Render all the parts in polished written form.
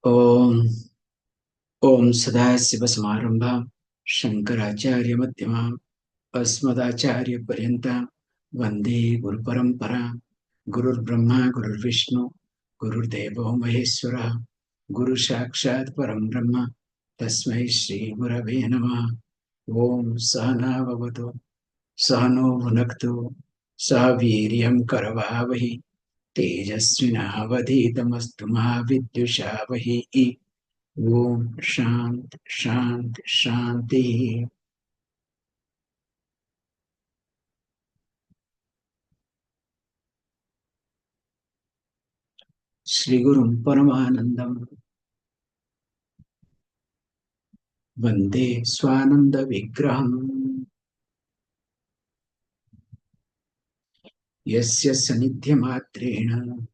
Om Om Sadasivasmarambham Shankaracharya Madhyamam Asmadacharya Paryantam Vande Guru Paramparam Gurur Brahma Gurur Vishnu Gurur Devo Maheswara Guru Sakshat Param Brahma Tasmai Shri Gurave Namah Om Sahana Bhavatu Sahano Bhunaktu Sahaviryam Karavavahi Tejasvinavadhitamastu Mahavidyushavahī. Om Shanti Shanti Shanti. Sri Gurum Paramanandam Vande Swananda Vigraham Yasya Sanidhyamadrena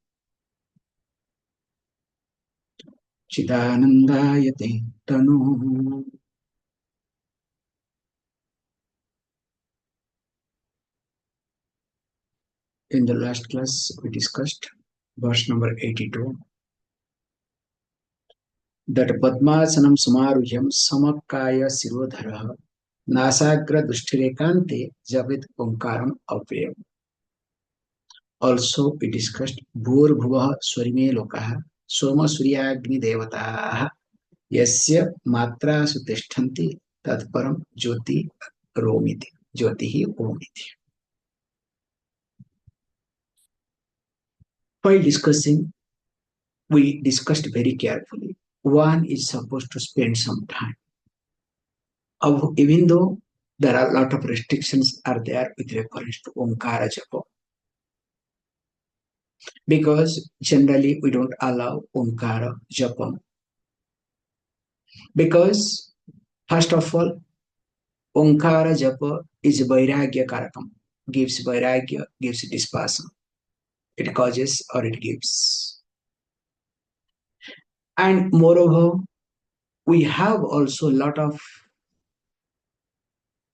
Chidanandayate Tanu. In the last class, we discussed verse number 82 that Padmasanam Samaruhyam Samakaya Sirodhara Nasagra Dushtirekante Javid Omkaram Avyayam. Also, we discussed Bhur Bhuva Swarime Lokaha Soma Suryagni Devataha Yasya Matra Sutishtanti Tatparam Jyoti Romiti Jyotihi Omiti. While discussing, we discussed very carefully. One is supposed to spend some time. Even though there are a lot of restrictions are there with reference to Omkara Japa, because generally we don't allow Omkara Japa. Because first of all, Omkara Japa is Vairagya Karakam, gives Vairagya, gives dispasam. It causes or it gives. And moreover, we have also a lot of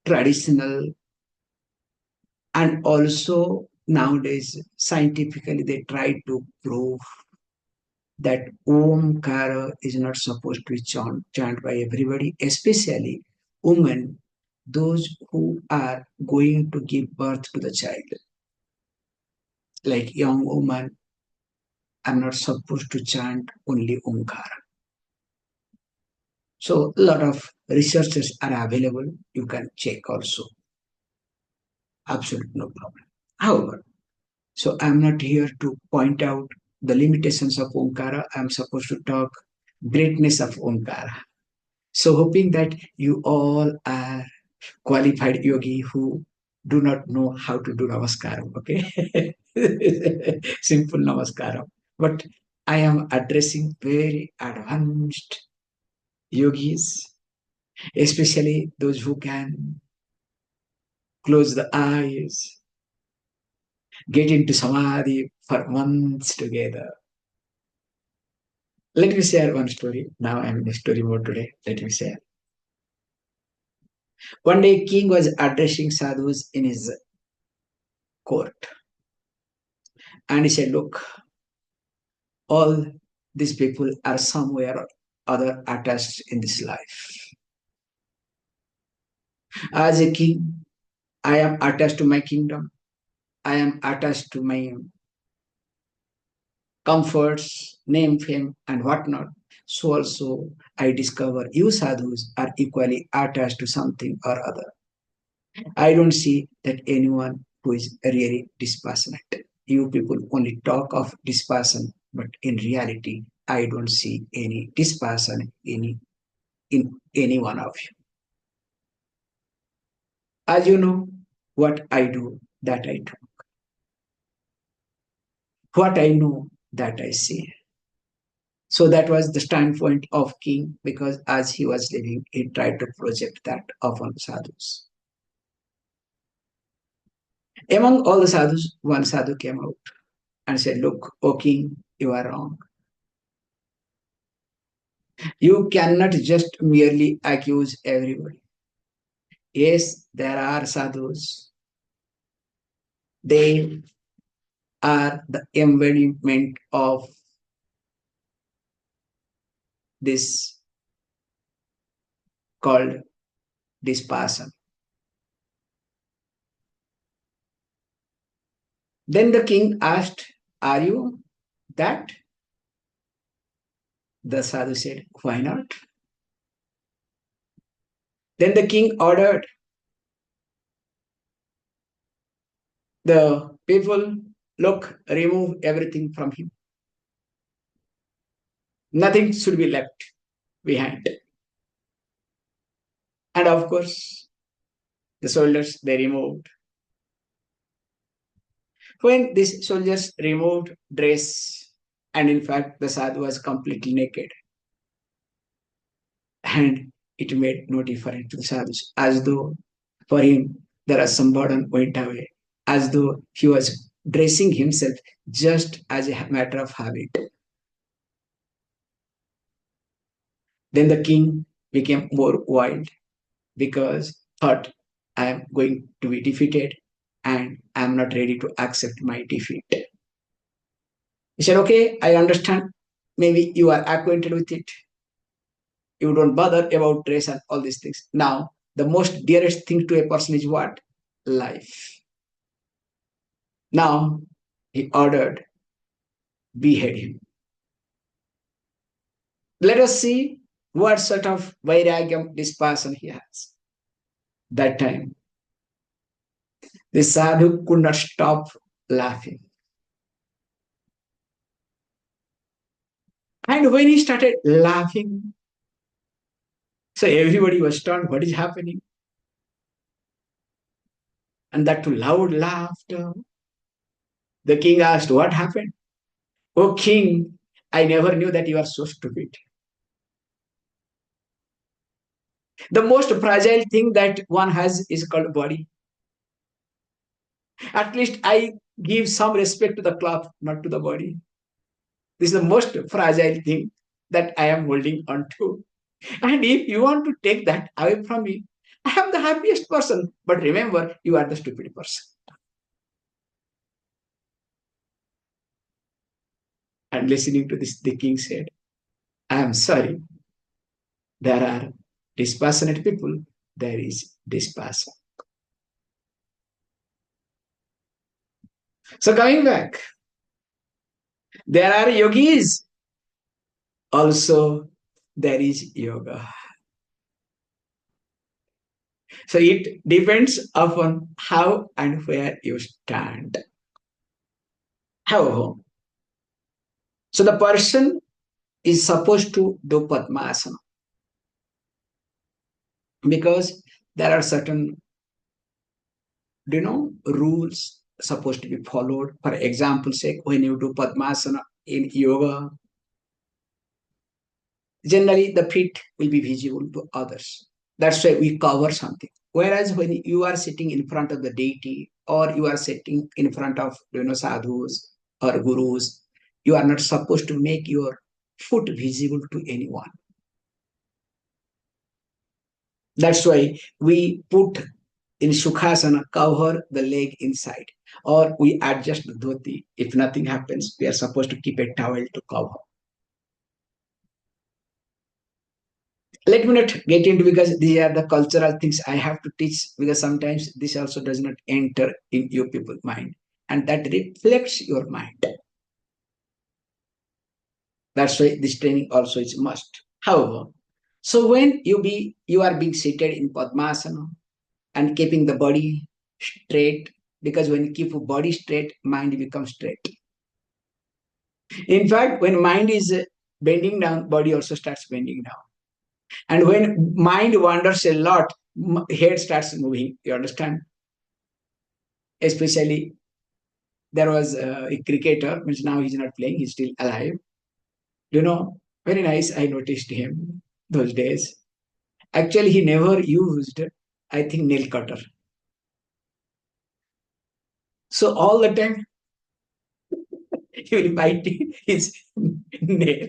traditional and also nowadays scientifically they try to prove that Omkara is not supposed to be chanted by everybody, especially women, those who are going to give birth to the child. Like young women are not supposed to chant only Omkara. So a lot of researches are available. You can check also. Absolute no problem. However, so I'm not here to point out the limitations of Omkara. I'm supposed to talk greatness of Omkara. So hoping that you all are qualified yogi who do not know how to do namaskaram, okay? Simple namaskaram. But I am addressing very advanced yogis, especially those who can close the eyes, get into samadhi for months together. Let me share one story. Now I'm in a story mode today. Let me share. One day, king was addressing sadhus in his court. And he said, look, all these people are somewhere or other attached in this life. As a king, I am attached to my kingdom. I am attached to my comforts, name, fame, and whatnot. So also I discover you sadhus are equally attached to something or other. I don't see that anyone who is really dispassionate. You people only talk of dispassion, but in reality, I don't see any dispassion in any one of you. As you know, what I do, that I do. What I know, that I see. So that was the standpoint of king, because as he was living, he tried to project that upon sadhus. Among all the sadhus, one sadhu came out and said, look, O king, you are wrong. You cannot just merely accuse everybody. Yes, there are sadhus. They are the embodiment of this called dispersion. Then the king asked, "Are you that?" The sadhu said, "Why not?" Then the king ordered the people, "Look, remove everything from him. Nothing should be left behind." And of course, the soldiers, they removed. When these soldiers removed dress, and in fact, the sadhu was completely naked, and it made no difference to the sadhus, as though for him there was some burden went away, as though he was dressing himself just as a matter of habit. Then the king became more wild because thought, I am going to be defeated and I am not ready to accept my defeat. He said, "Okay, I understand. Maybe you are acquainted with it. You don't bother about dress and all these things. Now, the most dearest thing to a person is what? Life." Now, he ordered, "Behead him." Let us see what sort of vairagyam this person he has. That time, the sadhu could not stop laughing. And when he started laughing, so everybody was stunned, what is happening? And that to loud laughter. The king asked, "What happened?" "Oh king, I never knew that you are so stupid. The most fragile thing that one has is called body. At least I give some respect to the cloth, not to the body. This is the most fragile thing that I am holding on to. And if you want to take that away from me, I am the happiest person. But remember, you are the stupid person." And listening to this, the king said, "I am sorry. There are dispassionate people. There is dispassion." So coming back, there are yogis. Also, there is yoga. So it depends upon how and where you stand. However, so the person is supposed to do Padmasana because there are certain, rules supposed to be followed. For example, sake, when you do Padmasana in yoga, generally the feet will be visible to others. That's why we cover something. Whereas when you are sitting in front of the deity or you are sitting in front of sadhus or gurus, you are not supposed to make your foot visible to anyone. That's why we put in Sukhasana, cover the leg inside, or we adjust the dhoti. If nothing happens, we are supposed to keep a towel to cover. Let me not get into because these are the cultural things I have to teach because sometimes this also does not enter in your people's mind and that reflects your mind. That's why this training also is must. However, so when you are being seated in Padmasana and keeping the body straight, because when you keep a body straight, mind becomes straight. In fact, when mind is bending down, body also starts bending down. And when mind wanders a lot, head starts moving. You understand? Especially there was a cricketer, which now he's not playing, he's still alive. Very nice. I noticed him those days. Actually, he never used, I think, nail cutter. So all the time, he will bite his nail.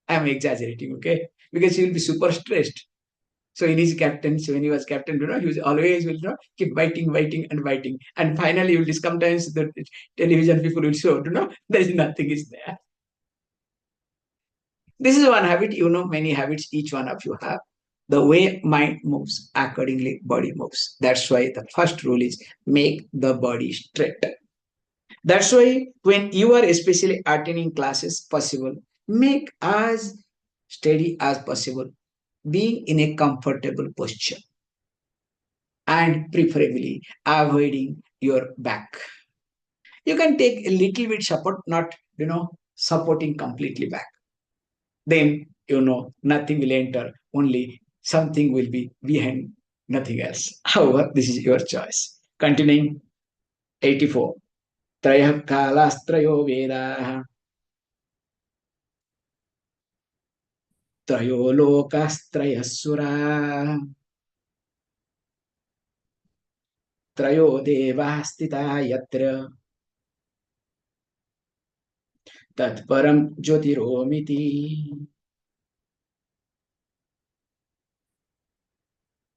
I'm exaggerating, okay? Because he will be super stressed. So in his captaincy, when he was captain, he was always will keep biting, biting, and biting. And finally, you will sometimes the television people will show, there is nothing is there. This is one habit, many habits each one of you have. The way mind moves, accordingly body moves. That's why the first rule is make the body straight. That's why when you are especially attending classes possible, make as steady as possible, being in a comfortable posture and preferably avoiding your back. You can take a little bit support, not, supporting completely back. Then, nothing will enter, only something will be behind, nothing else. However, this is your choice. Continuing 84. Trayah kalastrayo vedaha त्रयो लोकास्त्रयः त्रयो देवाः स्थिता यत्र तत्परं ज्योतिरोमिति.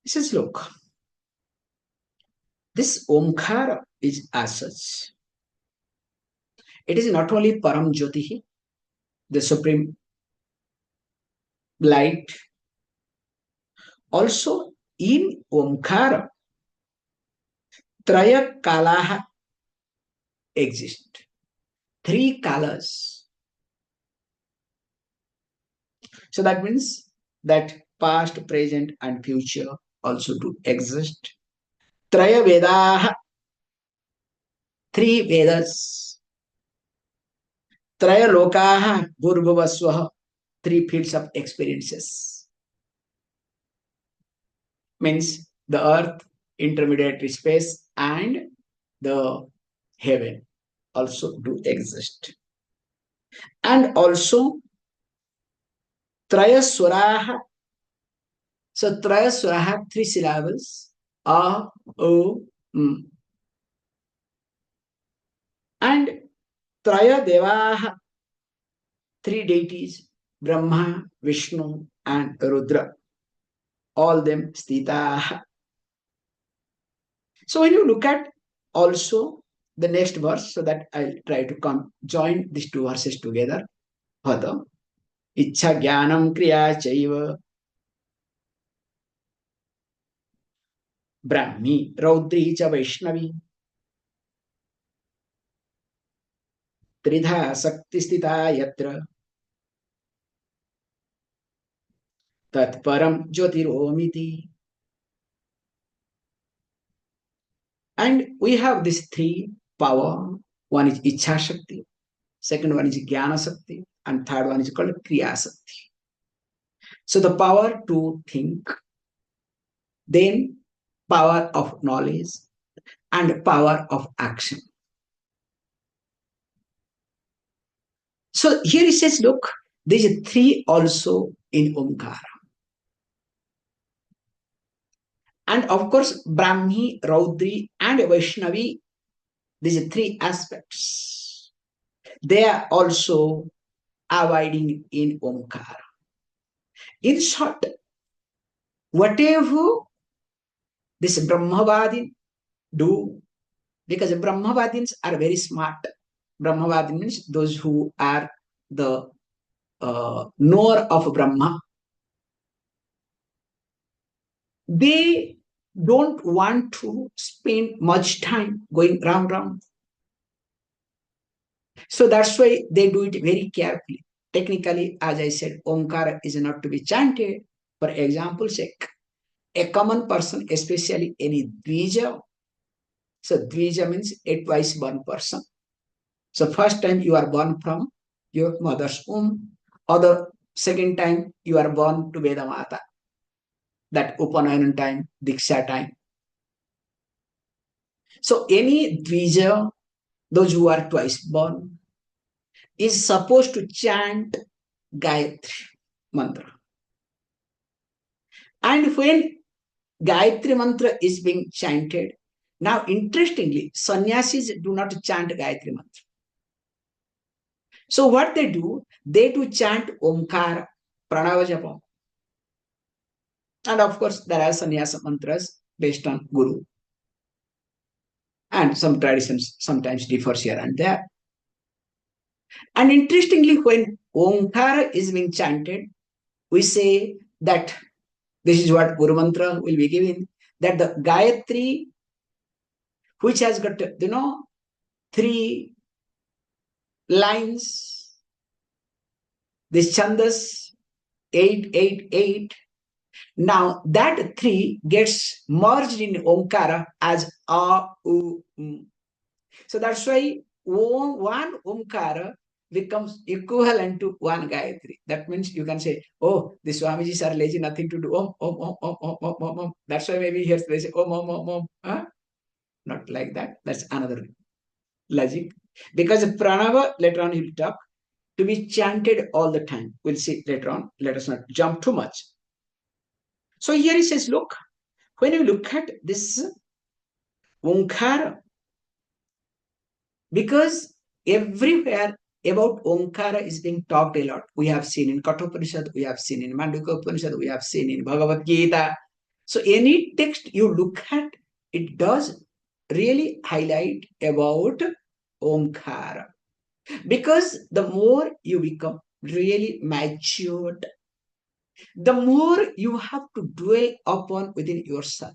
This is look. This Omkara is as such. It is not only Param Jyotihi, the supreme light. Also in Omkara, Traya Kalaha exist. 3 colors. So that means that past, present, and future also do exist. Traya Vedaha, 3 Vedas. Traya Lokaha, Bhurbhuvaswaha, 3 fields of experiences. Means the earth, intermediary space, and the heaven also do exist. And also Traya Swaraha. So Traya Swaraha, 3 syllables. A, O, M. And Traya Devaha, 3 deities, Brahma, Vishnu, and Rudra. All them Sthitaha. So when you look at also the next verse, so that I'll try to join these 2 verses together. Further, Ichha Jnanam Kriya Chaiva Brahmi Raudri Cha Vaishnavi Tridha Sakti Sthita Yatra Tat Param Jyotiromiti. And we have these 3 power. One is Ichha Shakti, second one is Jnana Shakti, and third one is called Kriya Shakti. So the power to think, then power of knowledge, and power of action. So here he says, look, these 3 also in Omkara. And of course, Brahmi, Raudri, and Vaishnavi, these 3 aspects, they are also abiding in Omkara. In short, whatever this Brahmavadin do, because Brahmavadins are very smart. Brahmavadin means those who are the knower of Brahma. They don't want to spend much time going round. So that's why they do it very carefully. Technically, as I said, Omkara is not to be chanted. For example's sake, a common person, especially any Dvija. So Dvija means a twice born person. So first time you are born from your mother's womb, or the second time you are born to Vedamata. That Upanayan time, Diksha time. So any Dvija, those who are twice born, is supposed to chant Gayatri mantra. And when Gayatri mantra is being chanted, now interestingly, sannyasis do not chant Gayatri mantra. So what they do chant Omkara, Pranava Japa. And of course, there are sannyasa mantras based on Guru. And some traditions sometimes differ here and there. And interestingly, when Omkara is being chanted, we say that this is what Guru Mantra will be given, that the Gayatri, which has got, three lines, this Chandas, 888. Now that three gets merged in Omkara as A, U, M. So that's why one Omkara becomes equivalent to one Gayatri. That means you can say, oh, the Swamijis are lazy, nothing to do. Om, om, om, om, om, om, om, om. That's why maybe here they say, om, om, om, om. Huh? Not like that. That's another logic. Because pranava, later on he'll talk, to be chanted all the time. We'll see later on. Let us not jump too much. So here he says, look, when you look at this Omkara, because everywhere about Omkara is being talked a lot. We have seen in Kathopanishad, we have seen in Mandukya Upanishad, we have seen in Bhagavad Gita. So any text you look at, it does really highlight about Omkara. Because the more you become really matured, the more you have to dwell upon within yourself.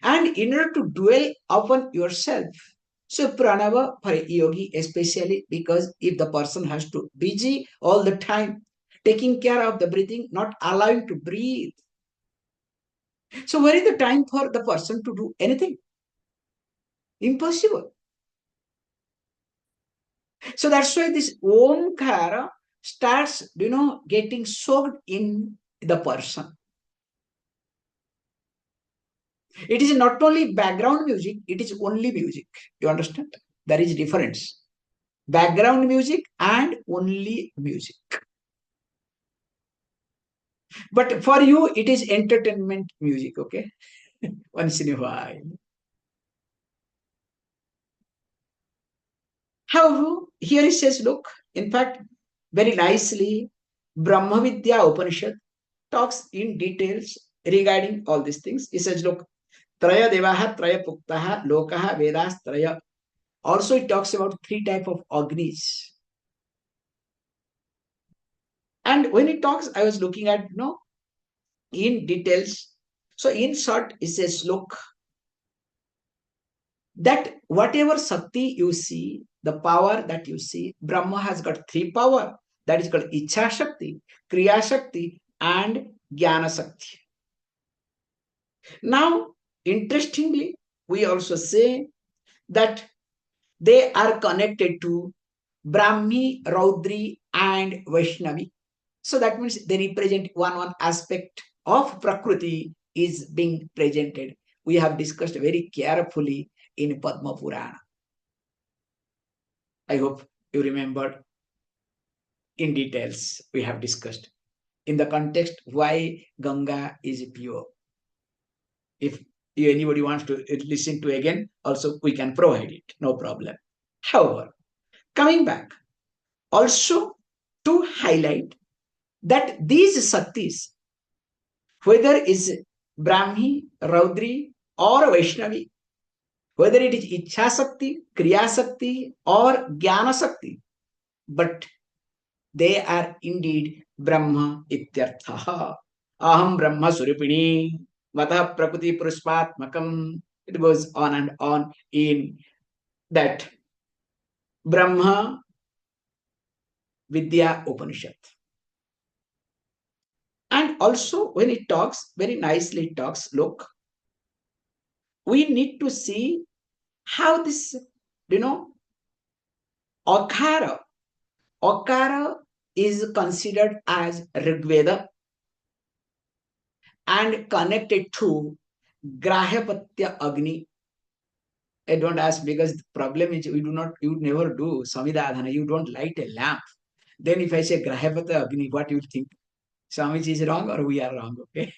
And in order to dwell upon yourself, so pranava for a yogi, especially because if the person has to busy all the time, taking care of the breathing, not allowing to breathe. So where is the time for the person to do anything? Impossible. So that's why this Omkara starts, getting soaked in the person. It is not only background music, it is only music. You understand? There is difference. Background music and only music. But for you, it is entertainment music, okay? Once in a while. However, here it says, look, in fact, very nicely, Brahma Vidya Upanishad talks in details regarding all these things. It says, look, Traya Devaha, Traya Puktaha, Lokaha, Vedas, Traya. Also, it talks about three types of Agnis. And when it talks, I was looking at, in details. So, in short, it says, look, that whatever Shakti you see, the power that you see, Brahma has got three power. That is called Ichha Shakti, Kriya Shakti, and Jnana Shakti. Now, interestingly, we also say that they are connected to Brahmi, Raudri, and Vaishnavi. So that means they represent one aspect of Prakriti is being presented. We have discussed very carefully in Padma Purana. I hope you remember in details we have discussed in the context why Ganga is pure. If anybody wants to listen to again, also we can provide it, no problem. However, coming back, also to highlight that these Shaktis, whether is Brahmi, Raudri, or Vaishnavi, whether it is Ichha Shakti, Kriya Shakti, or Jnana Shakti, but they are indeed Brahma ityartha. Aham Brahma Surupini, Mata Prakriti Purushpatmakam. It goes on and on in that Brahma Vidya Upanishad. And also when it talks, very nicely it talks, look, we need to see how this, Akara. Akara is considered as Rigveda and connected to Grahapatya Agni. I don't ask because the problem is you never do Samhita, you don't light a lamp. Then if I say Grahapatya Agni, what you think? Swamiji is wrong or we are wrong, okay?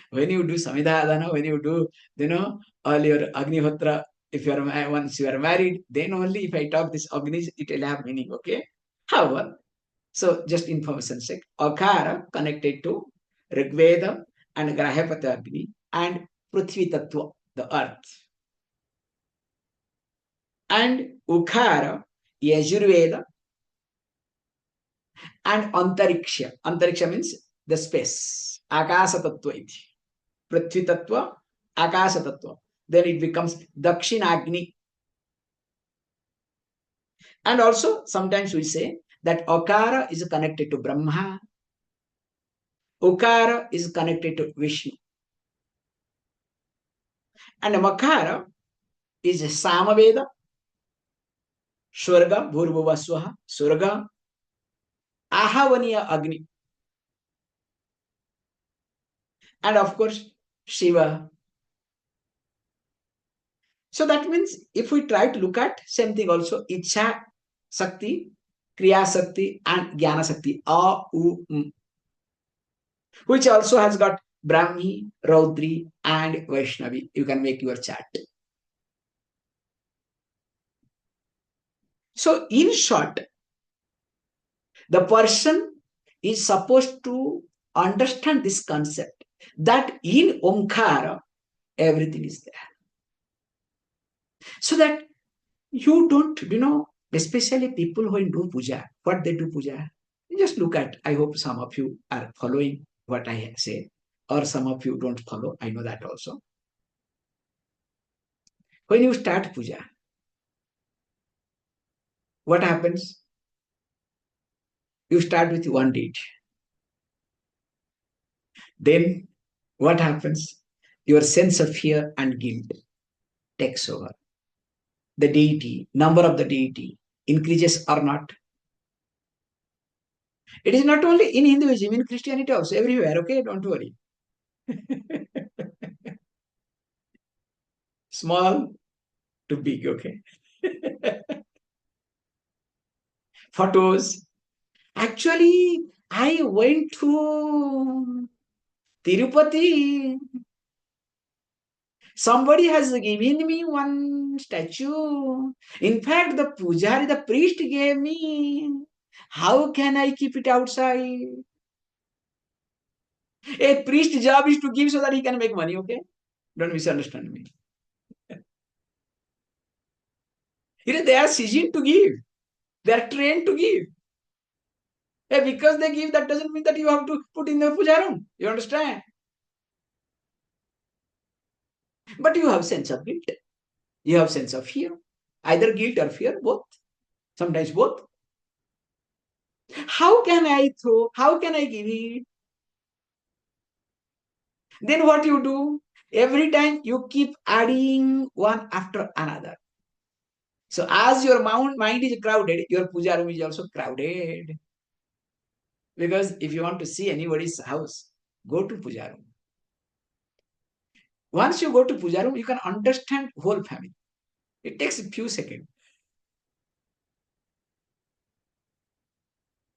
When you do Samhita, when you do, all your Agnihotra, if you are once you are married, then only if I talk this Agni, it will have meaning, okay? However, so just information sake, Akara connected to Rigveda and Grahapatya Agni and Prithvi Tattva, the earth. and ukara yajurveda and antariksha. Antariksha means the space. Akasa tattva iti. Prithvi tattva, akasa tattva. Then it becomes dakshinagni. And also sometimes we say that akara is connected to Brahma, ukara is connected to Vishnu, and makara is samaveda, swarga, bhurvava swaha, surga, ahavaniya agni, and of course Shiva. So that means if we try to look at same thing also, Icha Sakti, Kriya Sakti, and Jnana Sakti, which also has got Brahmi, Raudri, and Vaishnavi. You can make your chart. So in short, the person is supposed to understand this concept that in Omkara, everything is there. So that you don't, especially people who do puja, what they do puja, just look at, I hope some of you are following what I say, or some of you don't follow, I know that also. When you start puja, what happens? You start with one deed. Then what happens? Your sense of fear and guilt takes over. The deity, number of the deity increases or not. It is not only in Hinduism, in Christianity also, everywhere, okay? Don't worry. Small to big, okay? Photos. Actually, I went to Tirupati. Somebody has given me one statue. In fact, the pujari, the priest gave me. How can I keep it outside? A priest's job is to give so that he can make money, okay? Don't misunderstand me. They are seasoned to give. They are trained to give. Because they give, that doesn't mean that you have to put in the puja room. You understand? But you have sense of guilt. You have sense of fear. Either guilt or fear, both. Sometimes both. How can I throw? How can I give it? Then what you do? Every time you keep adding one after another. So as your mind is crowded, your puja room is also crowded. Because if you want to see anybody's house, go to puja room. Once you go to puja room, you can understand whole family. It takes a few seconds.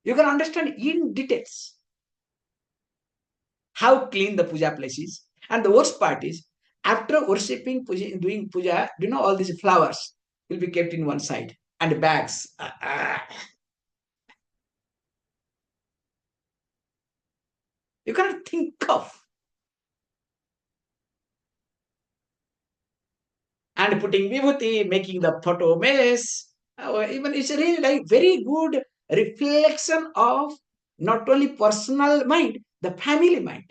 You can understand in details how clean the puja place is. And the worst part is, after worshipping, puja, doing puja, all these flowers will be kept in one side and bags. You cannot think of. And putting vibhuti, making the photo mess. Even it's really like very good reflection of not only personal mind, the family mind.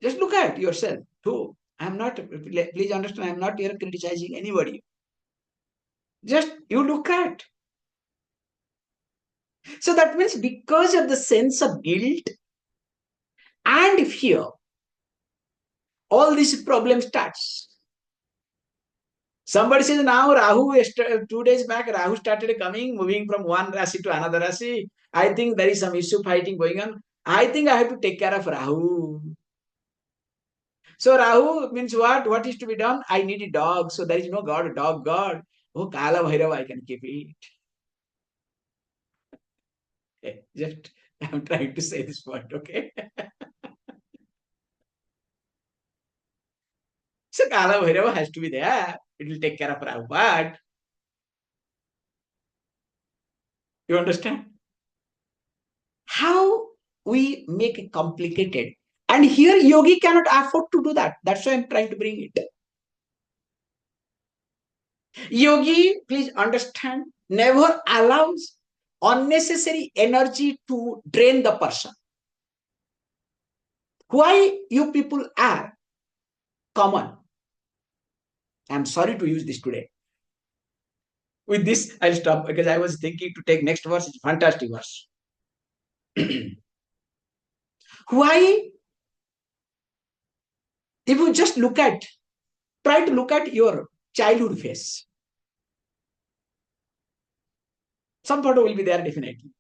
Just look at yourself too. I'm not, please understand, I'm not here criticizing anybody. Just you look at. So that means because of the sense of guilt and fear, all this problem starts. Somebody says now Rahu, 2 days back, Rahu started coming, moving from one Rasi to another Rasi. I think there is some issue fighting going on. I think I have to take care of Rahu. So Rahu means what? What is to be done? I need a dog. So there is no God, dog God. Oh, Kala Bhairava, I can keep it. Okay, just I'm trying to say this point, okay? So Kala Bhairava has to be there. It will take care of Prabhupada. You understand? How we make it complicated. And here yogi cannot afford to do that. That's why I'm trying to bring it. Yogi, please understand, never allows unnecessary energy to drain the person. Why you people are common? I'm sorry to use this today. With this, I'll stop because I was thinking to take next verse. It's a fantastic verse. Why? If you just try to look at your childhood face, some photo will be there definitely.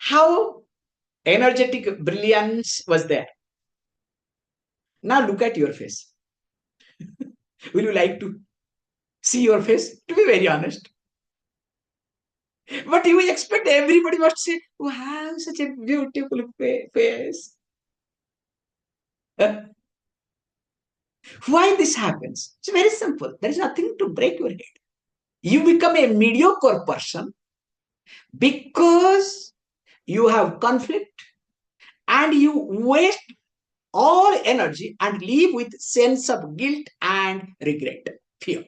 How energetic brilliance was there. Now look at your face. Will you like to see your face? To be very honest. But you expect everybody must say, wow, such a beautiful face. Why this happens? It's very simple. There is nothing to break your head. You become a mediocre person because you have conflict and you waste all energy and live with sense of guilt and regret, fear.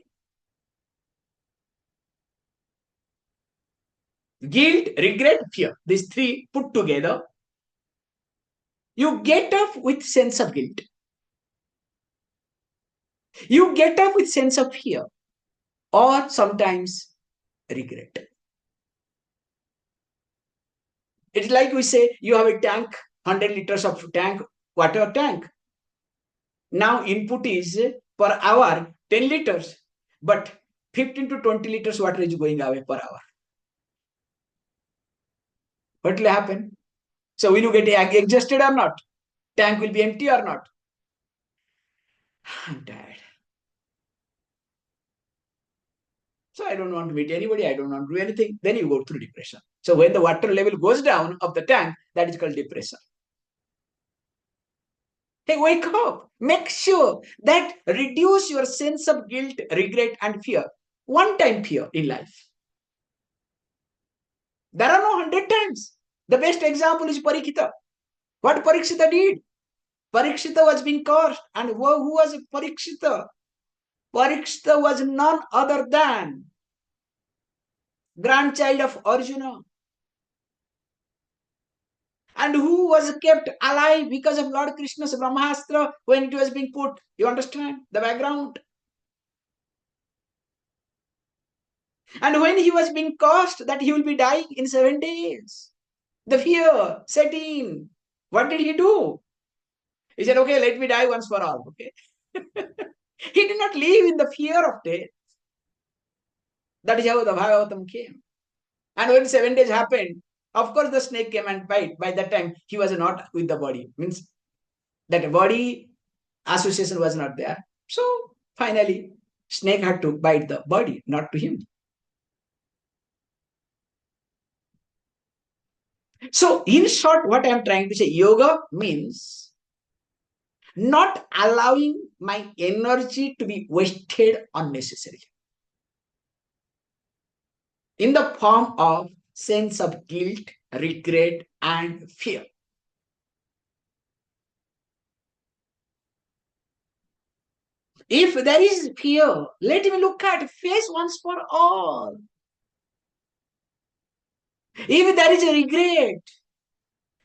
Guilt, regret, fear. These three put together, you get up with sense of guilt. You get up with sense of fear or sometimes regret. It's like we say you have a tank, 100 liters of tank, water tank. Now input is per hour 10 liters, but 15 to 20 liters water is going away per hour. What will happen? So will you get exhausted or not? Tank will be empty or not? I'm tired. So I don't want to meet anybody. I don't want to do anything. Then you go through depression. So when the water level goes down of the tank, that is called depression. Hey, wake up. Make sure that reduce your sense of guilt, regret, and fear. One time fear in life. There are no 100 times. The best example is Parikshita. What Parikshita did? Parikshita was being cursed. And who was Parikshita? Parikshita was none other than grandchild of Arjuna. And who was kept alive because of Lord Krishna's Brahmastra when it was being put. You understand the background? And when he was being cursed that he will be dying in 7 days, the fear set in. What did he do? He said, okay, let me die once for all. Okay. He did not live in the fear of death. That is how the Bhagavatam came. And when 7 days happened, of course the snake came and bite. By that time, he was not with the body. Means that body association was not there. So finally, snake had to bite the body, not to him. So in short, what I am trying to say, yoga means not allowing my energy to be wasted unnecessarily in the form of sense of guilt, regret, and fear. If there is fear, let me look at face once for all. If there is a regret,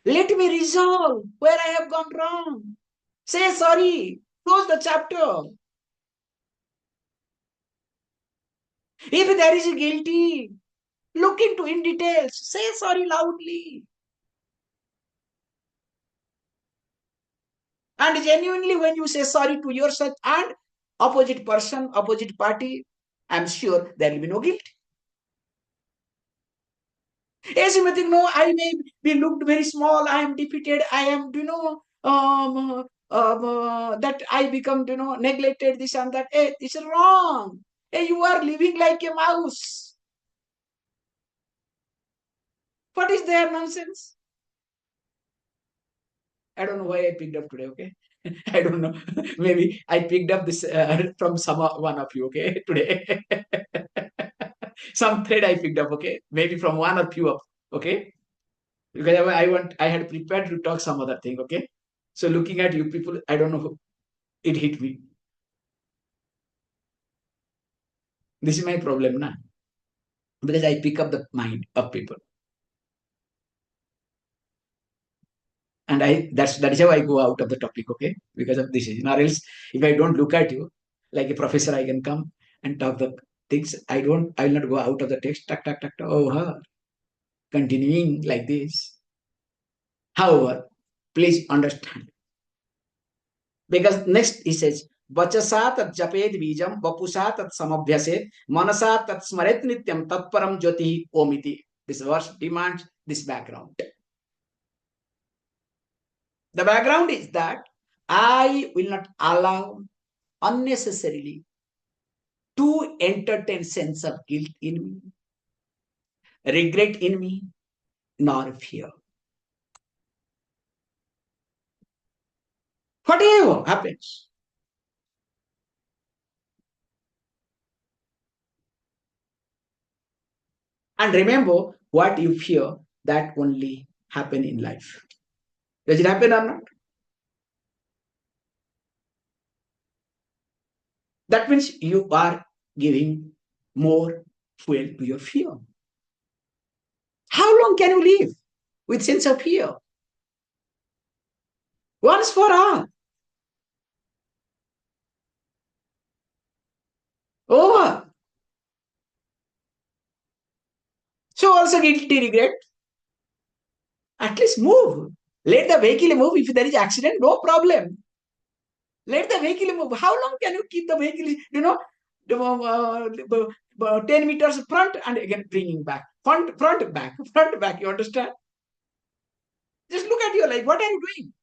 let me resolve where I have gone wrong. Say sorry, close the chapter. If there is a guilty, look into in details. Say sorry loudly. And genuinely, when you say sorry to yourself and opposite person, opposite party, I'm sure there will be no guilt. Yes, you may think, no, I may be looked very small, I am defeated, I am, that I become, neglected, this and that. Hey, this is wrong. Hey, you are living like a mouse. What is their nonsense? I don't know why I picked up today, okay? I don't know. Maybe I picked up this from one of you, okay, today. Some thread I picked up, okay? Maybe from one or few of, okay? Because I had prepared to talk some other thing, okay? So looking at you people, I don't know, it hit me. This is my problem now. Because I pick up the mind of people. And that is how I go out of the topic, okay? Because of this. Or else, if I don't look at you, like a professor, I can come and talk the things. I will not go out of the text, tuck, tuck, tuck, tuck, oh, her. Continuing like this. However, please understand. Because next he says, Vachasa tat japed bijam, vapusa tat samabhyaset, manasa tat smaret nityam, tatparam jyoti omiti. This verse demands this background. The background is that I will not allow unnecessarily to entertain sense of guilt in me, regret in me, nor fear. Whatever happens. And remember, what you fear, that only happen in life. Does it happen or not? That means you are giving more fuel to your fear. How long can you live with sense of fear? Once for all. Over. So also guilty regret. At least move. Let the vehicle move. If there is accident, no problem. Let the vehicle move. How long can you keep the vehicle, 10 meters front and again bringing back? Front, back, front, back. You understand? Just look at your life. What are you doing?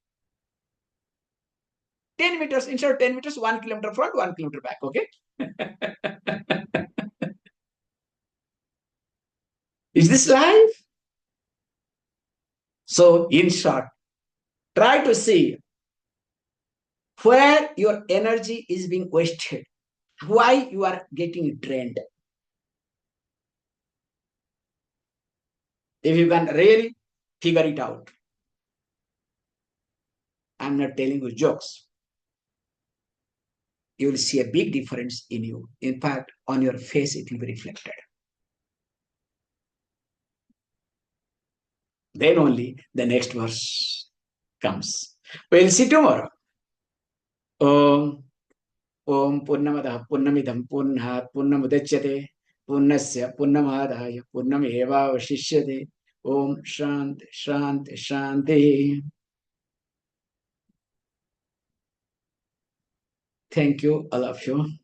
10 meters, instead of 10 meters, 1 kilometer front, 1 kilometer back. Okay? Is this life? So, in short, try to see where your energy is being wasted, why you are getting drained. If you can really figure it out, I'm not telling you jokes. You will see a big difference in you. In fact, on your face, it will be reflected. Then only the next verse comes. We'll see tomorrow. Om Om Purnamada Purnamidam Purnhat Purnamudachyate Purnasya Purnamadaya Purnameva Vashishyate Om Shanti Shanti Shanti. Thank you, all of you.